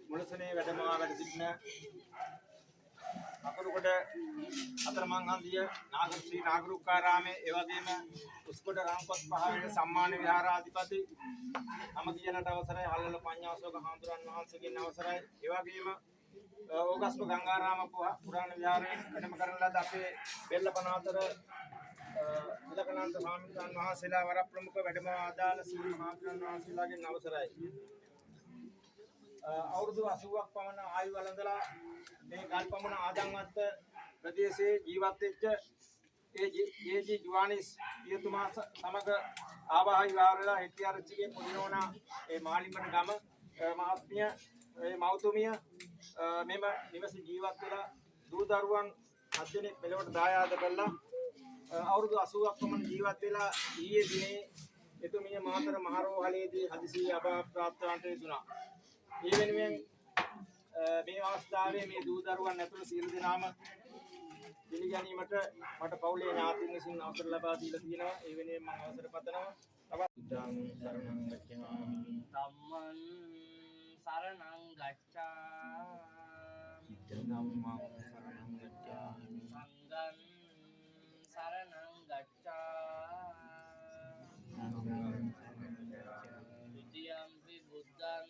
මුලසනේ වැඩමවා වැඩ සිටින අකුරුකොට අතරමං හන්දිය ශ්‍රී නාගරුක්කාරාමයේ ඒ වගේම උස්කොට රාම්පත් පහවේ සම්මාන විහාරාධිපති නම කියනට අවසරයි හල්ලල පඤ්ඤාසෝක හාමුදුරන් වහන්සේගෙන් අවසරයි ඒ වගේම ඕගස්ම ගංගාරාම පුරාණ විහාරයෙන් වැඩම කරන ලද අපේ බෙල්ලපනාතර ඉලකනන්ත ස්වාමීන් වහන්සේලා වර ප්‍රමුඛ වැඩම ආදාළ සියලු මහත්මයන් වහන්සේලාගෙන් අවසරයි අවුරුදු 80ක් පමණ ආයු වළඳලා මේ ගල්පමුණ ආදම්වත්ත ප්‍රදේශයේ ජීවත් වෙච්ච ඒ ජුවානිස් පියතුමා සමග ආවාහි වාරලා හෙටිආරච්චිගේ පොඩිනෝනා ඒ මාලිම්බන ගම මහත්මිය ඒ මෞතුමිය මෙම නිවස ජීවත් වෙලා දූ දරුවන් 7 දෙනෙක් මෙලොවට දායාද කළා අවුරුදු 80ක් පමණ ජීවත් වෙලා ඊයේ දිනේ එතුමිය මාතර මහරෝහලේදී හදිසියේ අභාවප්‍රාප්ත වන්ට යෙදුණා. මේ වෙනුවෙන් මේ අවස්ථාවේ මේ දූ දරුවන් ඇතුළු සියලු දෙනාම පිළිගැනීමට මට පවුලේ ඥාතීන් විසින් අවසර ලබා දීලා තියෙනවා. ඒ වෙනුවෙන් මම අවසර පතනවා. තවත් සරණං ගච්ඡාමි. ධම්මං සරණං ගච්ඡාමි. ධම්මං සරණං ගච්ඡාමි. සංඝං සරණං ගච්ඡාමි. द्वितीयंपि बुद्धं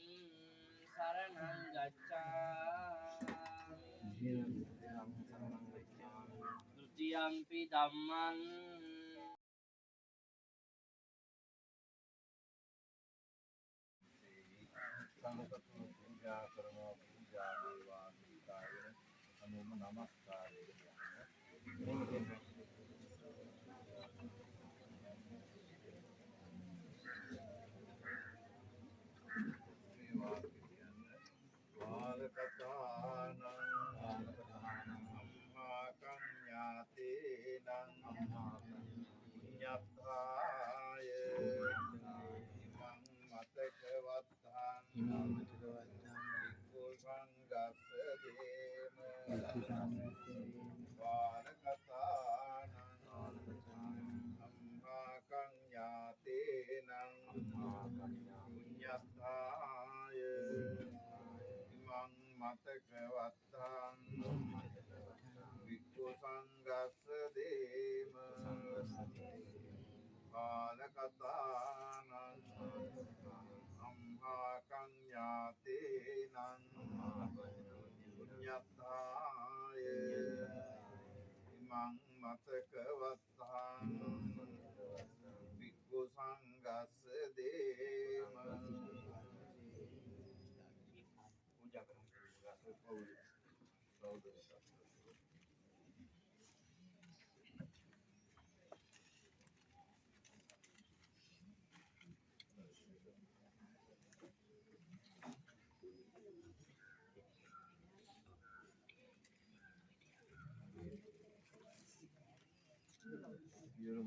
शरणं गच्छामि तृतीयंपि धम्मं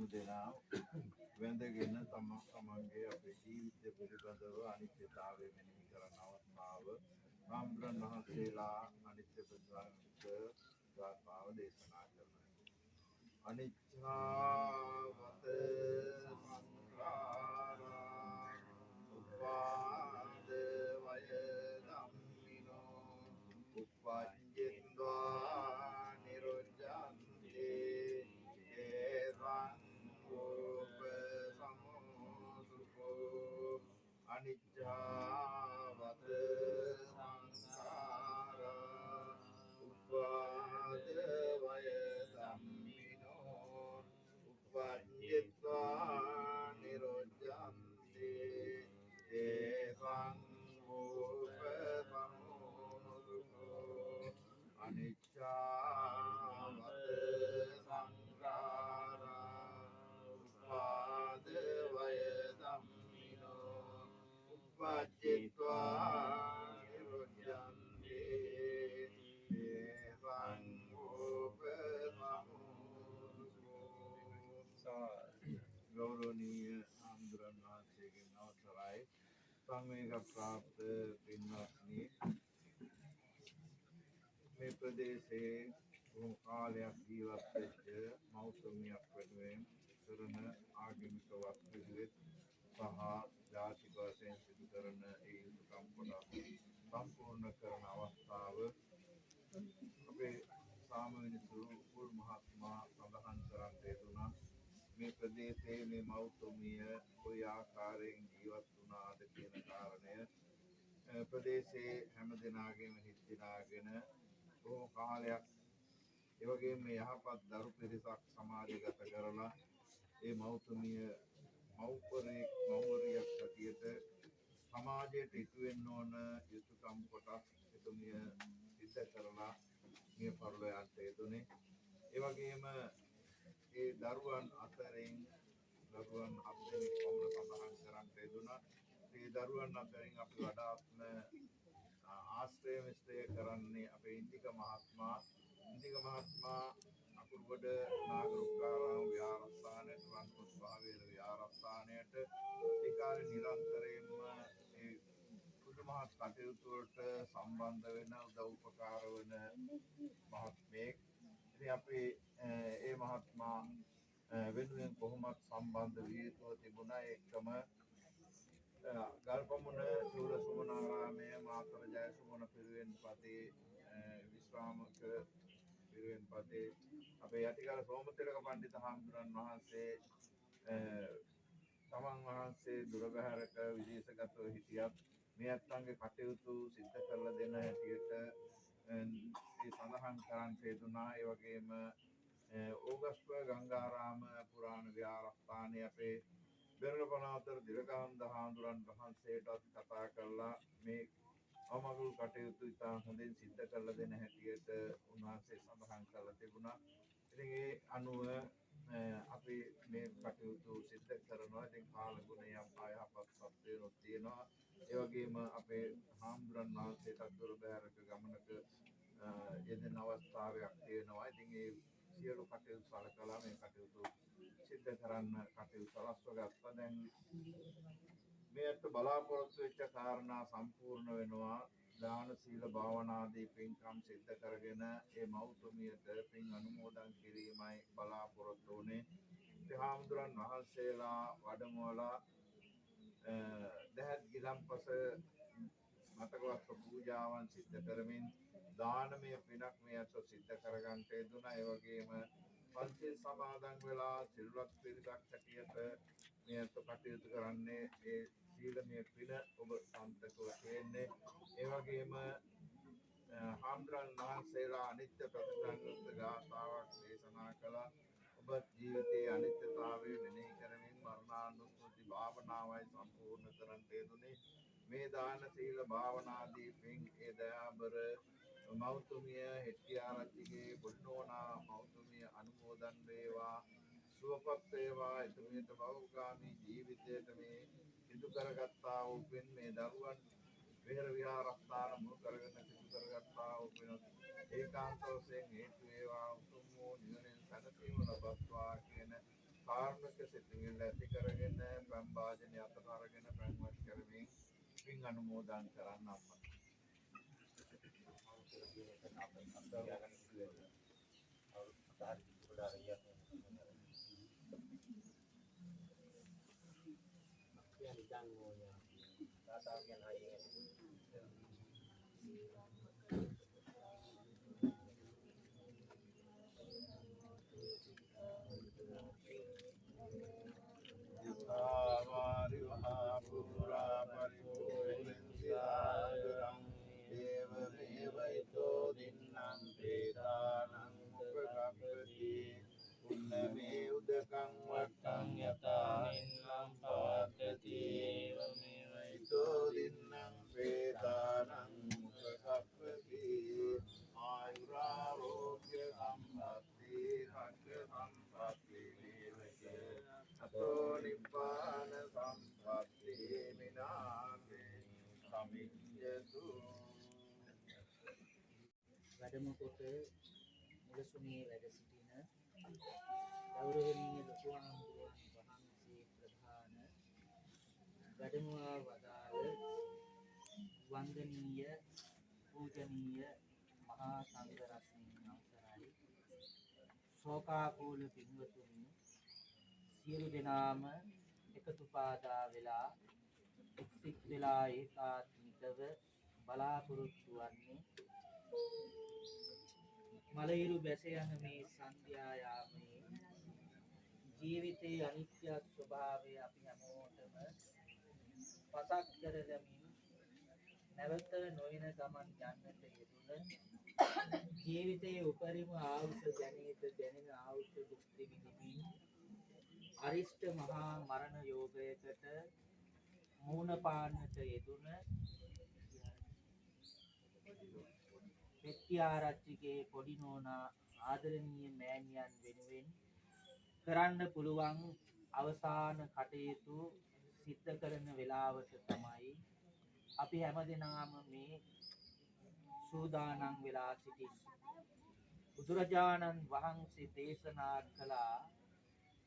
දෙනා වැඳගෙන තමන්ගේ අපේ ජීවිත පිළිබඳව අනිත්‍යතාවය මෙනෙහි කරන අවස්ථාව රාම්බ්‍රහ්ම වහන්සේලා අනිත්‍ය ප්‍රතිපද ගාථාව දේශනා කරනවා. අනිච්ඡාවත සංඛාරා උපාද වය ධම්මිනෝ උප්පජ්ජිත්වා නිරොජ්ජන්ති ඒවං කෝප සමෝසුකෝ අනිච්ඡාවත සංඛාරා උපාද වය ධම්මිනෝ උප්පජ්ජිත්වා නිරොජ්ජන්ති ඒවං කෝප සමෝසුකෝ අනිච්ඡාවත සංඛාරා උපාද වය ධම්මිනෝ උප්පජ්ජිත්වා නිරොජ්ජන්ති ඒවං කෝප සමෝසුකෝ. ගෞරවනීය ආන්දරන් වහන්සේගෙන් අවසරයි. සංවේග ප්‍රාප්ත පින්වත්නි, මේ ප්‍රදේශයේ බොහෝ කාලයක් ජීවත් වෙච්ච මෞතුමියක් වෙනුවෙන් කරන ආගමික වස්තුවිත් සහ ජාතික වශයෙන් සිදු කරන ඒ යුතුකම් කොටස් සම්පූර්ණ කරන අවස්ථාව අපේ සාමවෙනසු කුල් මහත්මයා සඳහන් කරන් දෙතුණා. මේ ප්‍රදේශයේ මේ මෞතුමිය කොයි ආකාරයෙන් ජීවත් වුණාද කියන කාරණය ප්‍රදේශයේ හැම දෙනාගේම හිත දිනාගෙන බොහෝ කාලයක් ඒ වගේම මේ යහපත් දරු පිරිසක් සමාජගත කරලා ඒ මෞතුමිය මව්වරියක් හැටියට සමාජයට ඉටු වෙන්න ඕන යුතුකම් කොටස් එතුමිය සිද්ධ කරලා මේ පරිලෝකයට යෙදුනේ. ඒ වගේම ඒ දරුවන් අතරින් දරුවන් 7 දෙනෙක් පමණ සඳහන් කරන් යෙදුණා. ඒ දරුවන් අතරින් අපි වඩාත්ම ආශ්‍රය මිශ්‍රය කරන්නේ අපේ ඉන්දික මහත්මයා. ඉන්දික මහත්මයා අකුරුගොඩ නාගරුක්කාරාම විහාරස්ථානයට රන්කොත් භාවේර විහාරස්ථානයට ඒ කාලේ නිරන්තරයෙන්ම ඒ පුදුමහත් කටයුතු වලට සම්බන්ධ වෙන උදව් උපකාර වන මහත්මයෙක්. ඉතින් අපි ඒ මහත්මයා වෙනුවෙන් කොහොමත් සම්බන්ධ විය යුතුව තිබුණා. ඒකම ගල්පමුණ චූල සුමනාරාමයේ මාතර ජයසුමන පිරිවෙන් පතේ විශ්‍රාමක පිරිවෙන් පතේ අපේ යටිකල සෝමතිලක පණ්ඩිත හාමුදුරන් වහන්සේ තමන් වහන්සේ දුරබැහැරක විදේශගතව හිටියත් මේ අත්ංගේ කටයුතු සිද්ධ කරලා දෙන හැටියට ඒ සඳහන් කරන් තේදුනා. ඒ වගේම ඕගස්ට් ගංගාරාම පුරාණ විහාරස්ථානයේ අපේ බෙරළපනාතර දිලකන්ද හාමුදුරන් වහන්සේටත් කතා කරලා මේ අමගුල් කටයුතු ඉතා හොඳින් සිද්ධ කරලා දෙන හැටියට උන්වහන්සේ සඳහන් කරලා තිබුණා. ඉතින් ඒ අනුව අපි මේ කටයුතු සිද්ධ කරනවා. ඉතින් කාලගුණයක් අයහපත් සත්‍යයක් තියෙනවා. ඒ වගේම අපේ හාමුදුරන් වහන්සේට දුරබැහැරක ගමනක යෙදෙන අවස්ථාවක් තියෙනවා. ඉතින් ඒ සියලු කටයුතු සලකලා මේ කටයුතු සිද්ධ කරන්න කටයුතු සලස්ව ගත්තා. දැන් මේකට බලාපොරොත්තු වෙච්ච කාරණා සම්පූර්ණ වෙනවා. දාන සීල භාවනාදී පින්කම් සිද්ධ කරගෙන ඒ මෞතුමියට පින් අනුමෝදන් කිරීමයි බලාපොරොත්තු වුනේ. හාමුදුරන් වහන්සේලා වඩමවලා දැහත් ගිලම්පස මතකවත් පූජාවන් සිද්ධ කරමින් දානමය පිනක් මේ අත සිද්ධ කරගන්න යෙදුණා. ඒ වගේම පන්සිල් සමාදන් වෙලා සිල්වත් පිරිසක් හැටියට මේ අත කටයුතු කරන්නේ ඒ සීලමය පින ඔබ සම්පතව තියෙන්නේ. ඒ වගේම හාමුදුරන් වහන්සේලා අනිත්‍ය ප්‍රතිසංයුක්ත ගාථාවක් දේශනා කළා. ඔබ ජීවිතයේ අනිත්‍යතාවය මෙනෙහි කරමින් මරණානුස්සති භාවනාවයි සම්පූර්ණ කරන් යෙදුනේ. මේ දාන සීල භාවනාදී පින් ඒ දයාබර මෞතුමිය හෙට්ටිආරච්චිගේ බුද්ධෝනා මෞතුමිය අනුමෝදන් වේවා. සුවපත් වේවා. එතුමියට භවගාමී ජීවිතයට මේ සිදු කරගත්තා වූ පින් මේ දරුවන් විහෙර විහාරස්ථාන මුල් කරගෙන සිදු කරගත්තා වූ පින් ඒකාන්ත වශයෙන් හේතු වේවා. උතුම් වූ නිවනින් සැනසීම ලබත්වා කියන කාර්මික සිතිවිල්ල ඇති කරගෙන පම් වාදනය අතර අරගෙන ප්‍රංවත් කරමින් පින් අනුමෝදන් කරන්න අප යථාවාරි වහා පුරා පරිපූර්ණං දේව මේවයිතෝ දින්නම් පේතානං උපකප්පති පුන්නමේ උදකං වට්ටං යතා නින්නම් පවත්තති ඒවමේවයිතෝ දින්නම් පේතානං උපකප්පති ආයුරාෝග්‍ය සම්පත්ති භග්ග සම්පත්ති නේවච අතෝ නිබ්බාන සම්පත්ති විනාසේ සමිජ්ජතු වැඩම කොට මුලසුනේ වැඩ සිටින ගෞරවනීය ලොකු ආමතුරුන් වහන්සේ ප්‍රධාන වැඩමවා වදාළ වන්දනීය පූජනීය මහා සංඝ රත්නයන් අවසරයි ශෝකාකූල පින්වතුනි සියලු දෙනාම එකතු පාදා වෙලා එක්සික් වෙලා ඒකාත්මිකව බලාපොරොත්තු වන්නේ මලයිරු බැස යන මේ සන්ධ්‍යා යාමයේ ජීවිතයේ අනිත්‍ය ස්වභාවය අපි හැමෝටම පසක් කරගමින් නැවත නොයන ගමන් යන්නට යෙදුන ජීවිතයේ උපරිම ආයුෂ දැනෙන ආයුෂ භුක්ති විඳිමින් අරිෂ්ඨ මහා මරණ යෝගයකට මූණ පාන්නට යෙදුන පෙත්තිආරච්චිගේ පොඩි නෝනා ආදරණීය මෑණියන් වෙනුවෙන් කරන්න පුළුවන් අවසාන කටයුතු සිද්ධ කරන වෙලාවට තමයි අපි හැමදෙනාම මේ සූදානම් වෙලා සිටින්නේ. බුදුරජාණන් වහන්සේ දේශනා කළා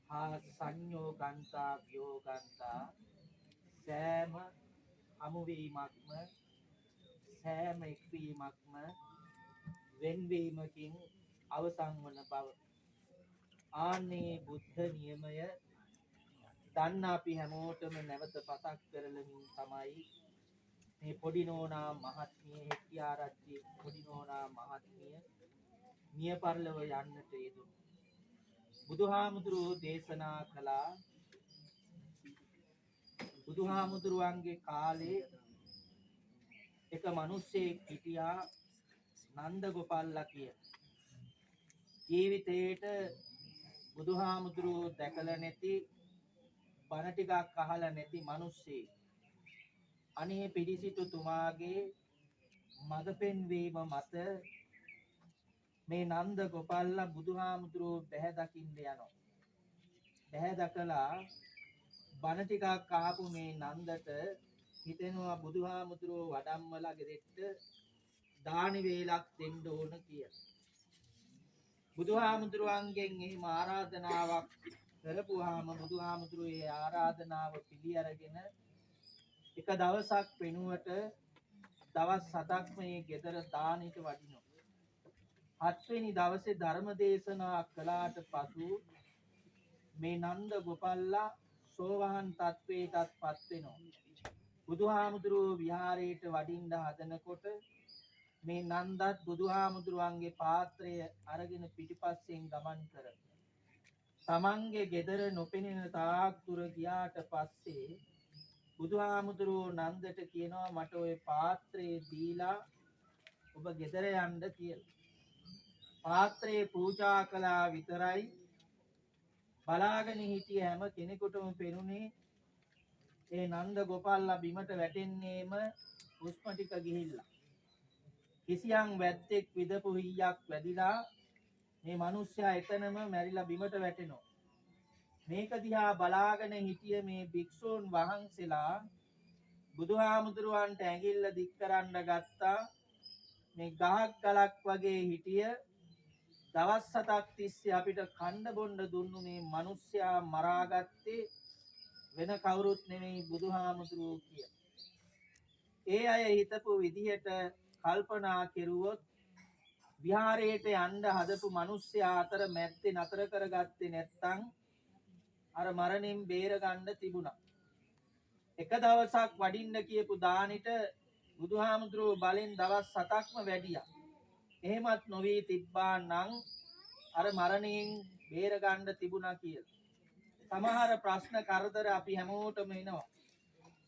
හා සංයෝ ගන්තා ව්‍යෝ ගන්තා සෑම හමුවීමක්ම සෑම එක්වීමක්ම වෙන්වීමකින් අවසන් වන බව. ආන්නේ බුද්ධ නියමය දන්න අපි හැමෝටම නැවත පසක් කරලමින් තමයි මේ පොඩි නෝනා මහත්මිය හෙට්ටිආරච්චි පොඩි නෝනා මහත්මිය මිය පරලොව යන්නට යෙදුණු. බුදුහාමුදුරුවෝ දේශනා කළා බුදුහාමුදුරුවන්ගේ කාලේ එක මිනිස්සෙක් හිටියා නන්ද ගෝපල්ලා කිය. ජීවිතේට බුදුහාමුදුරුවෝ දැකලා නැති බණ ටිකක් අහලා නැති මිනිස්සෙක්. අනේ පිළිසිතුතුමාගේ මඟ පෙන්වීම මත මේ නන්ද ගෝපල්ලා බුදුහාමුදුරුවෝ බැහැ දකින්න යනවා. බැහැ දකලා බණ ටිකක් අහපු මේ නන්දට හිතෙනවා බුදුහාමුදුරුවෝ වඩම්මලා ගෙදෙට්ට දානි වේලක් දෙන්න ඕන කියලා. බුදුහාමුදුරුවන්ගෙන් එහෙම ආරාධනාවක් කරපුවාම බුදුහාමුදුරුවෝ ඒ ආරාධනාව පිළි අරගෙන එක දවසක් වෙනුවට දවස් 7ක් මේ ගෙදර දානෙට වඩිනවා. 7 වෙනි දවසේ ධර්ම දේශනා කළාට පසු මේ නන්ද ගෝපල්ලා සෝවාන් තත්වයටපත් වෙනවා. බුදුහාමුදුරුවෝ විහාරයට වඩින්න හදනකොට මේ නන්දත් බුදුහාමුදුරුවන්ගේ පාත්‍රය අරගෙන පිටිපස්සෙන් ගමන් කරනවා. තමන්ගේ ගෙදර නොපෙනෙන තාක් දුර ගියාට පස්සේ බුදුහාමුදුරුවෝ නන්දට කියනවා මට ওই පාත්‍රය දීලා ඔබ ගෙදර යන්න කියලා. පාත්‍රය පූජා කළා විතරයි බලාගෙන හිටිය හැම කෙනෙකුටම පෙනුනේ ඒ නන්ද ගෝපල්ලා බිමට වැටෙන්නේම හුස්ම ටික ගිහිල්ලා. කිසියම් වැද්දෙක් විදපු හීයක් වැදිලා මේ මිනිස්සයා එතනම මැරිලා බිමට වැටෙනවා. මේක දිහා බලාගෙන හිටිය මේ භික්ෂූන් වහන්සේලා බුදුහාමුදුරුවන්ට ඇඟිල්ල දික් කරන්න ගත්තා. මේ ගහක් ගලක් වගේ හිටිය දවස් 7ක් තිස්සේ අපිට කන්න බොන්න දුන්නු මේ මිනිස්සයා මරාගත්තේ වෙන කවුරුත් නෙමෙයි බුදුහාමුදුරුවෝ කිය. ඒ අය හිතපු විදිහට කල්පනා කෙරුවොත් විහාරයට යන්න හදපු මිනිස්සයා අතර මැද්දේ නතර කරගත්තේ නැත්තම් අර මරණයෙන් බේර ගන්න තිබුණා. එක දවසක් වඩින්න කියපු දානෙට බුදුහාමුදුරුවෝ බලෙන් දවස් 7ක්ම වැඩියා. එහෙමත් නොවී තිබ්බා නම් අර මරණයෙන් බේර ගන්න තිබුණා කියලා. සමහර ප්‍රශ්න කරදර අපි හැමෝටම එනවා.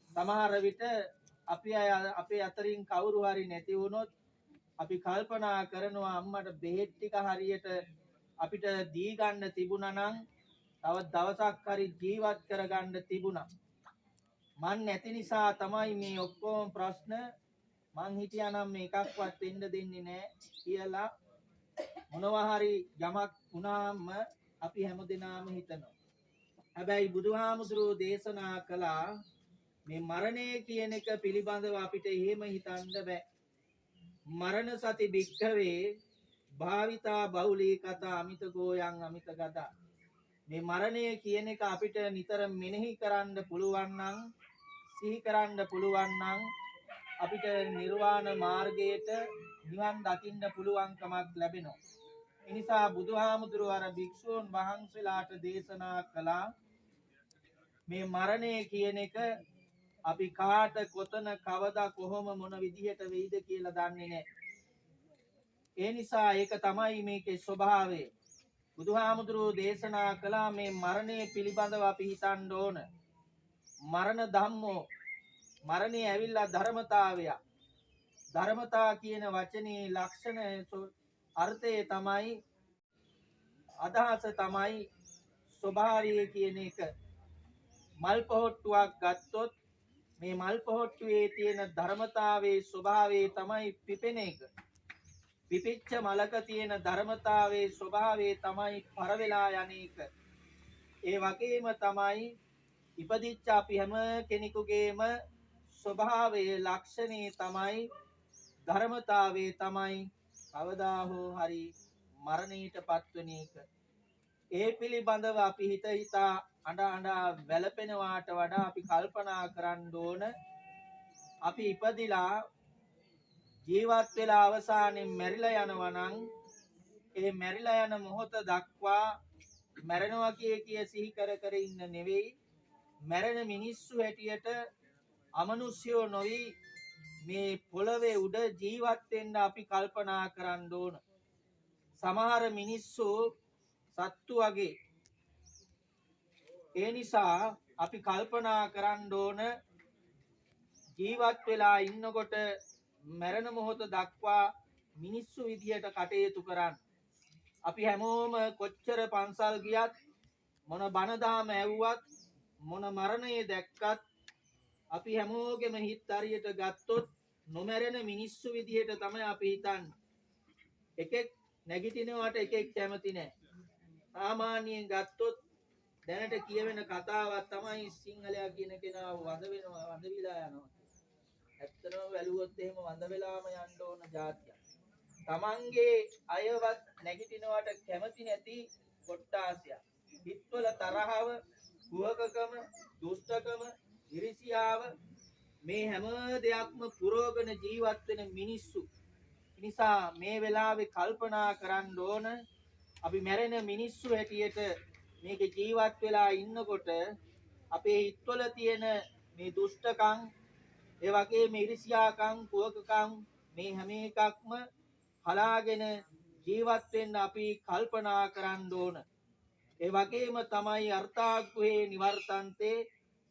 සමහර විට අපේ අතරින් කවුරු හරි නැති වුණොත් අපි කල්පනා කරනවා අම්මට බෙහෙත් ටික හරියට අපිට දී ගන්න තිබුණා නම් තව දවසක් හරි ජීවත් කරගන්න තිබුණා. මන් නැති නිසා තමයි මේ ඔක්කොම ප්‍රශ්න මං හිටියානම් මේකක්වත් වෙන්න දෙන්නේ නැහැ කියලා මොනවා හරි යමක් වුණාම අපි හැමදෙනාම හිතනවා. හැබැයි බුදුහාමුදුරුවෝ දේශනා කළා මේ මරණය කියන එක පිළිබඳව අපිට එහෙම හිතන්න බෑ. මරණ සති භික්ඛවේ භාවිතා බහුලී කතා අමිත ගෝයන් අමිත ගතා. මේ මරණය කියන එක අපිට නිතර මෙනෙහි කරන්න පුළුවන් නම් සිහි කරන්න පුළුවන් නම් අපිට නිර්වාණ මාර්ගයට නිවන් දකින්න පුළුවන්කමක් ලැබෙනවා. ඒ නිසා බුදුහාමුදුරුවෝ අර භික්ෂූන් වහන්සේලාට දේශනා කළා මේ මරණය කියන එක අපි කාට කොතන කවදා කොහොම මොන විදිහට වෙයිද කියලා දන්නේ නැහැ. ඒ නිසා ඒක තමයි මේකේ ස්වභාවය. බුදුහාමුදුරුවෝ දේශනා කළා මේ මරණය පිළිබඳව අපි හිතන්න ඕන. මරණ ධම්මෝ මරණය ඇවිල්ලා ධර්මතාවය. ධර්මතා කියන වචනේ ලක්ෂණ අර්ථය තමයි අදහස තමයි ස්වභාවය කියන එක. මල් පොහොට්ටුවක් ගත්තොත් මේ මල් පොහොට්ටුවේ තියෙන ධර්මතාවයේ ස්වභාවය තමයි පිපෙන එක. පිපිච්ච මලක තියෙන ධර්මතාවයේ ස්වභාවය තමයි පරවෙලා යන එක. ඒ වගේම තමයි ඉපදිච්ච අපි හැම කෙනෙකුගේම ස්වභාවයේ ලක්ෂණේ තමයි ධර්මතාවයේ තමයි කවදා හෝ හරි මරණයට පත්වෙන එක. ඒ පිළිබඳව අපි හිතා අඬා වැළපෙනවාට වඩා අපි කල්පනා කරන්න ඕන අපි ඉපදිලා ජීවත් වෙලා අවසානයේ මැරිලා යනවා නම් ඒ මැරිලා යන මොහොත දක්වා මැරෙනවා කිය සිහි කර ඉන්න නෙවෙයි මැරෙන මිනිස්සු හැටියට අමනුෂ්‍යෝ නොවි මේ පොළවේ උඩ ජීවත් වෙන්න අපි කල්පනා කරන්න ඕන. සමහර මිනිස්සු සත්තු වගේ. ඒ නිසා අපි කල්පනා කරන්න ඕන ජීවත් වෙලා ඉන්නකොට මරණ මොහොත දක්වා මිනිස්සු විදියට කටයුතු කරන්න. අපි හැමෝම කොච්චර පන්සල් ගියත් මොන බණ දහම ඇහුවත් මොන මරණය දැක්කත් අපි හැමෝගෙම හිත හරියට ගත්තොත් නොමැරෙන මිනිස්සු විදියට තමයි අපි හිතන්නේ. එකෙක් නැගිටිනවට එකෙක් කැමති නැහැ. සාමාන්‍යයෙන් ගත්තොත් දැනට කියවෙන කතාවක් තමයි සිංහලයා කියන කෙනා වඳ විලා යනවා. ඇත්තටම වැළුවොත් එහෙම වඳ වෙලාම යන්න ඕන જાතියක්. තමන්ගේ අයවත් නැගිටිනවට කැමති නැති කොට්ටාසිය. හිතවල තරහව, කුහකකම, දුෂ්ටකම, ඉරිසියාව මේ හැම දෙයක්ම පුරෝගන ජීවත් වෙන මිනිස්සු. නිසා මේ වෙලාවේ කල්පනා කරන්න ඕන අපි මැරෙන මිනිස්සු හැටියට මේක ජීවත් වෙලා ඉන්නකොට අපේ හිතවල තියෙන මේ දුෂ්ටකම් ඒ වගේම ඉරිසියාකම් කුහකකම් මේ හැම එකක්ම හලාගෙන ජීවත් වෙන්න අපි කල්පනා කරන්න ඕන. ඒ වගේම තමයි අර්ථාග්ගේ නිවර්තන්තේ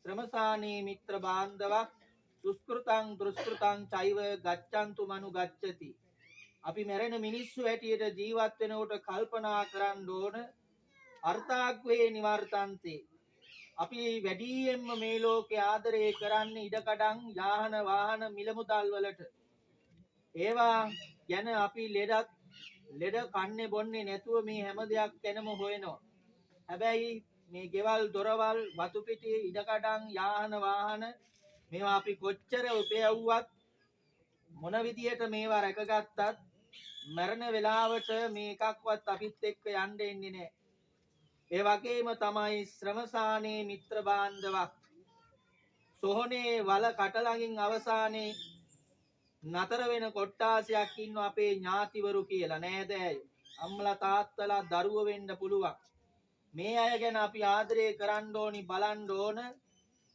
ශ්‍රමසානේ මිත්‍ර බාන්ධවක් දුෂ්කෘතං දුෂ්කෘතං චෛව ගච්ඡන්තු මනු ගච්ඡති. අපි මැරෙන මිනිස්සු හැටියට ජීවත් වෙනකොට කල්පනා කරන්න ඕන අර්ථාග්ගේ නිවර්තන්තේ අපි වැඩියෙන්ම මේ ලෝකේ ආදරය කරන්නේ ඉඩකඩම් යාහන වාහන මිල මුදල් වලට. ඒවා ගැන අපි ලෙඩ කන්නේ බොන්නේ නැතුව මේ හැම දෙයක් ගැනම හොයනවා. හැබැයි මේ ගෙවල් දොරවල් වතු පිටි ඉඩකඩම් යාහන වාහන මේවා අපි කොච්චර උපයවුවත් මොන විදියට මේවා රැකගත්තත් මරණ වෙලාවට මේකක්වත් අපිත් එක්ක යන්න එන්නේ නැහැ. ඒ වගේම තමයි ශ්‍රමසානේ මිත්‍ර බාන්ධවක්. සොහොනේ වල කට ළඟින් අවසානයේ නතර වෙන කොට්ටාසයක් ඉන්නවා අපේ ඥාතිවරු කියලා නේද? අම්මලා තාත්තලා දරුවෝ වෙන්න පුළුවන්. මේ අය ගැන අපි ආදරය කරන්න ඕනි බලන්න ඕන.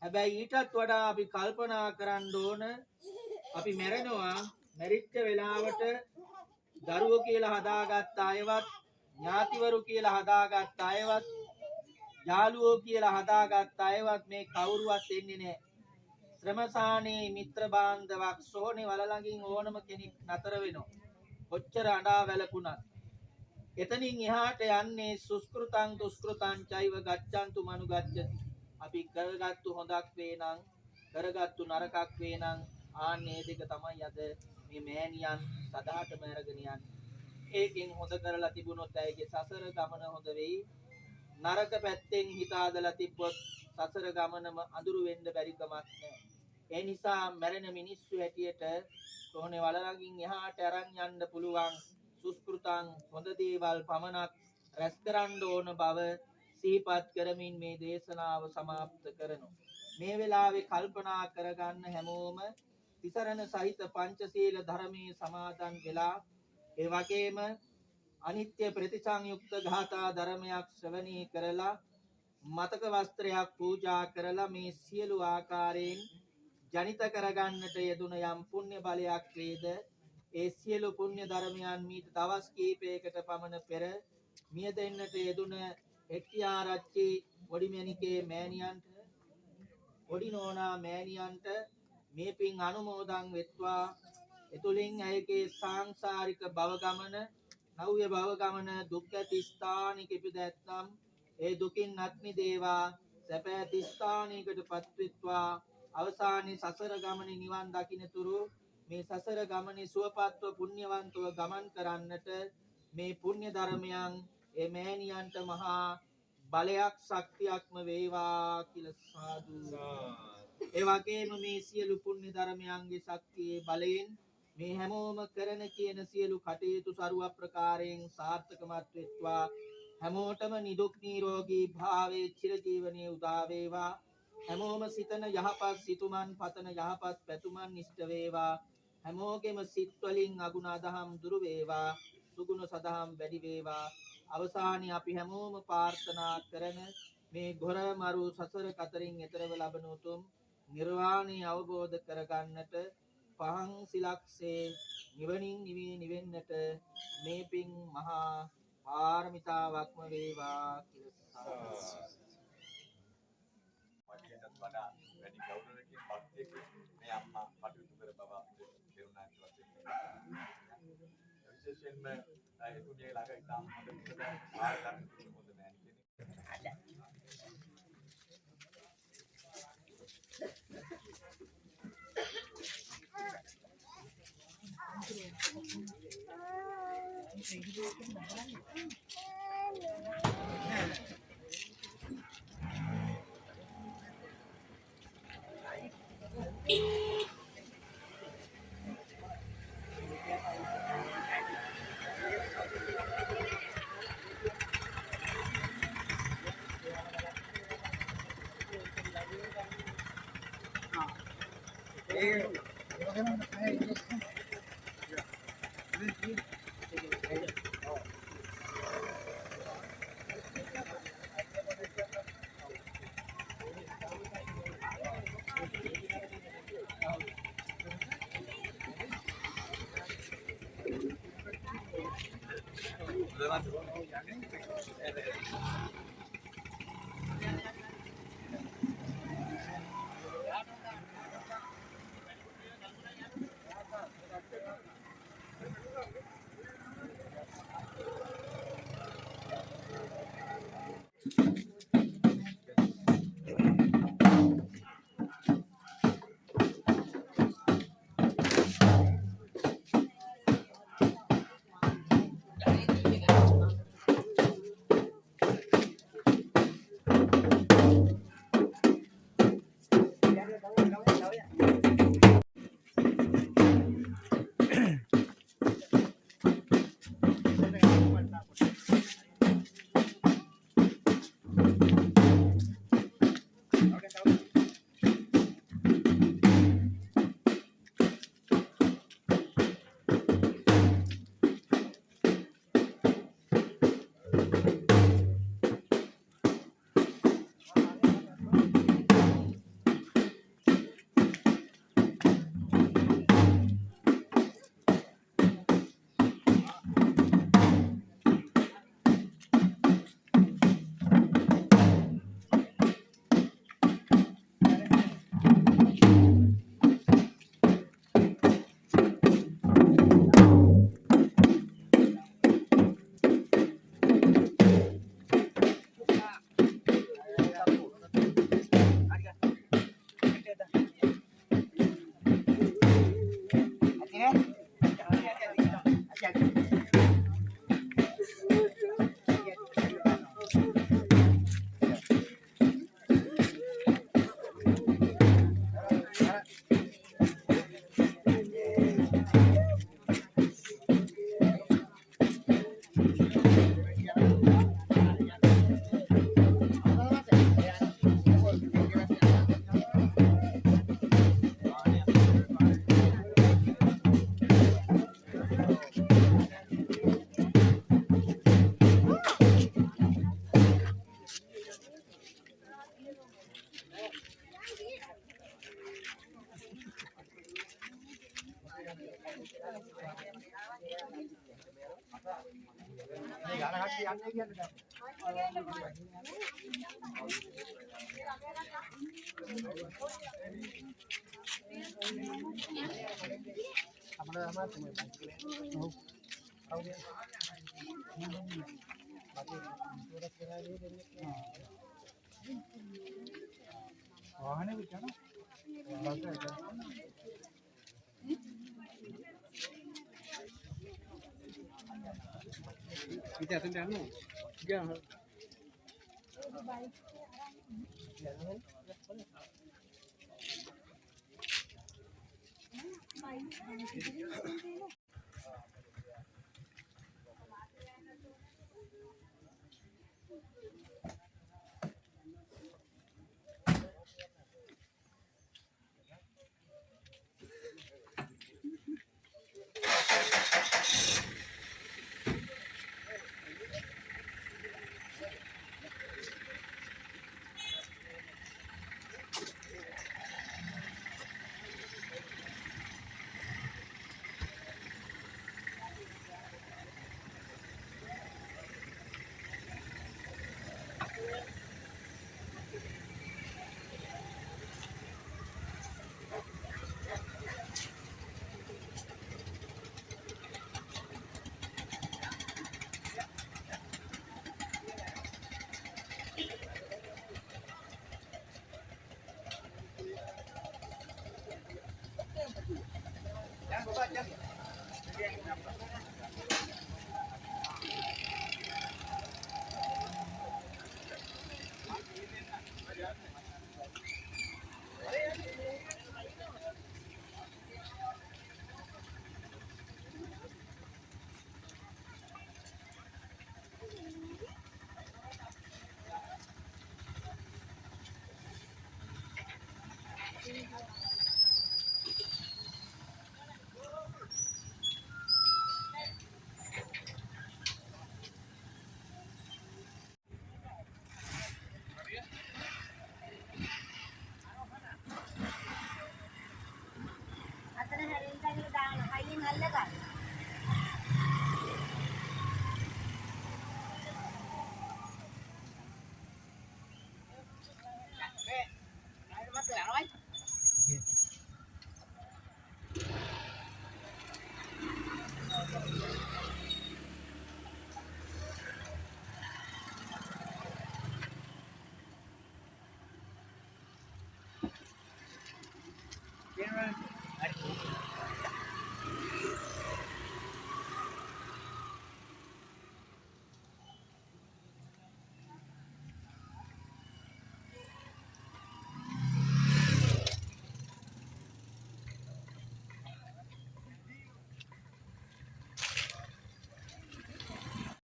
හැබැයි ඊටත් වඩා අපි කල්පනා කරන්න ඕන අපි මැරෙනවා මැරිච්ච වෙලාවට දරුවෝ කියලා හදාගත්ත අයවත් ඥාතිවරු කියලා හදාගත්ත අයවත් යාළුවෝ කියලා හදාගත්ත අයවත් මේ කවුරුවත් එන්නේ නැහැ. ශ්‍රමසානේ මිත්‍ර බාන්ධවක් සෝනේ වල ළඟින් ඕනම කෙනෙක් නතර වෙනවා. කොච්චර අඬා වැළපුණත්. එතනින් එහාට යන්නේ සුස්කෘතං දුස්කෘතං චෛව ගච්ඡන්තු මනුගච්ඡති. අපි කරගත්තු හොඳක් වේ නම් කරගත්තු නරකක් වේ නම් ආන්නේ දෙක තමයි අද මේ මෑණියන් සදාටම අරගෙන යන්නේ. ඒකෙන් හොඳ කරලා තිබුණොත් ඇයිගේ සසර ගමන හොඳ වෙයි. නරක පැත්තෙන් හිත ආදලා තිබ්බොත් සසර ගමනම අඳුරු වෙන්න බැරි කමක් නැහැ. ඒ නිසා මැරෙන මිනිස්සු හැටියට කොහොනේ වලරකින් එහාට අරන් යන්න පුළුවන් සුස්කෘතං හොඳ දේවල් පමණක් රැස් කරන්න ඕන බව සිහිපත් කරමින් මේ දේශනාව સમાપ્ત කරනවා. මේ වෙලාවේ කල්පනා කරගන්න හැමෝම තිසරණ සහිත පංචශීල ධර්මයේ සමාදන් වෙලා ඒ වගේම අනිත්‍ය ප්‍රතිසංයුක්ත ගාථා ධර්මයක් ශ්‍රවණී කරලා මතක වස්ත්‍රයක් පූජා කරලා මේ සියලු ආකාරයෙන් ජනිත කරගන්නට යෙදුන යම් පුණ්‍ය බලයක් වේද ඒ සියලු පුණ්‍ය ධර්මයන් මීට දවස් කිහිපයකට පමණ පෙර මිය දෙන්නට යෙදුන එක්තිආරච්චි වොඩිමැණිකේ මෑණියන්ට වොඩිනෝනා මෑණියන්ට මේ පින් අනුමෝදන් වෙත්වා. එතුලින් ඇයගේ සාංසාරික භව ගමන නව්‍ය භව ගමන දුක් ඇති ස්ථානික ඉපදැත්නම් ඒ දුකින් අත් මිදේවා. සැප ඇති ස්ථානිකටපත් වෙත්වා. අවසානයේ සසර ගමනේ නිවන් දකින්නතුරු මේ සසර ගමනේ සුවපත්ව පුණ්‍යවන්තව ගමන් කරන්නට මේ පුණ්‍ය ධර්මයන් ඒ මෑණියන්ට මහා බලයක් ශක්තියක්ම වේවා කියලා සාදු. ඒ වගේම මේ සියලු පුණ්‍ය ධර්මයන්ගේ ශක්තියේ බලයෙන් මේ හැමෝම කරන කියන සියලු කටයුතු ਸਰව ප්‍රකාරයෙන් සාර්ථකමත් වෙත්වා. හැමෝටම නිදුක් නිරෝගී භාවයේ චිරජීවනයේ උදා වේවා. හැමෝම සිතන යහපත් සිතුමන් පතන යහපත් පැතුමන් ඉෂ්ට වේවා. හැමෝගෙම සිත් වලින් අගුණ අදහම් දුරු වේවා. සුගුණ සදහම් වැඩි වේවා. අවසානයේ අපි හැමෝම ප්‍රාර්ථනා කරන මේ ගොර මරු සසර කතරින් එතරව ලබන උතුම් නිර්වාණය අවබෝධ කරගන්නට පහන් සිලක්සේ නිවනින් නිවෙන්නට මේ පින් මහා පාරමිතාවක්ම වේවා කියලා වඩා වැඩි ගෞරවයකින් භක්තියකින් මේ අම්මා කටයුතු කර බව තේරුණා කියලා විශේෂයෙන්ම එතුමිය ළඟ ඉතාම හොඳ විදිහට ආරම්භ කරන හොඳ මෑණි කෙනෙක්.